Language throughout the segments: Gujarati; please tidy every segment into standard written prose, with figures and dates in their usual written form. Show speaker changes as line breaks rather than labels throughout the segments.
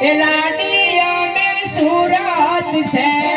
એ લાડિયા મે સુરત શહેર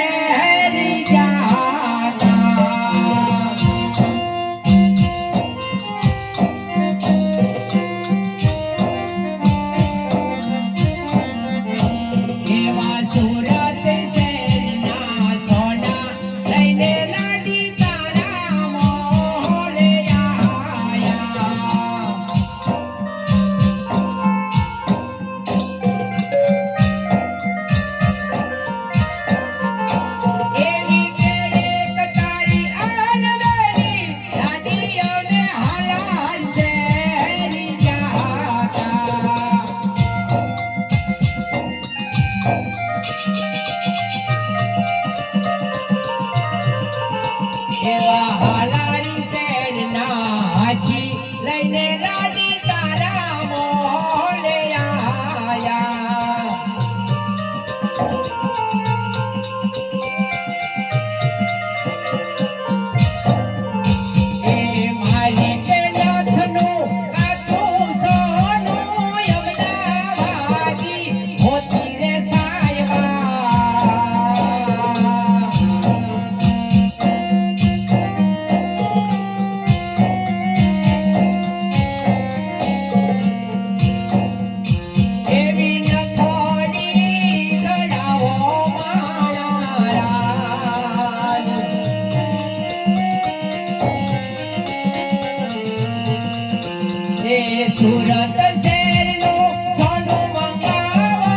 સુરત શહેરનો સોનું મંગાવો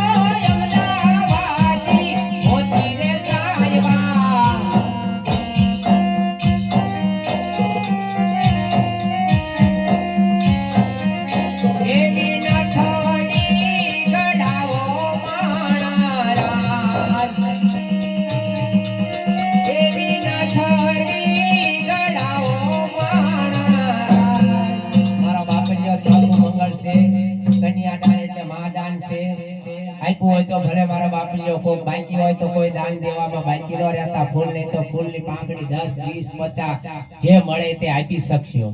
અમદાવાદની મોતી રે સાયવા એવી નથોડી ગડાવો માણારાજ એવી નથોડી ગડાવો કન્યાદાન એટલે મહાદાન છે આપ્યું હોય તો ભલે મારા બાપલીઓ કોઈ બાકી હોય તો કોઈ દાન દેવામાં બાકી ન રહેતા ફૂલ નહીં તો ફૂલની પાંખડી 10 20 50 જે મળે તે આપી શકશો।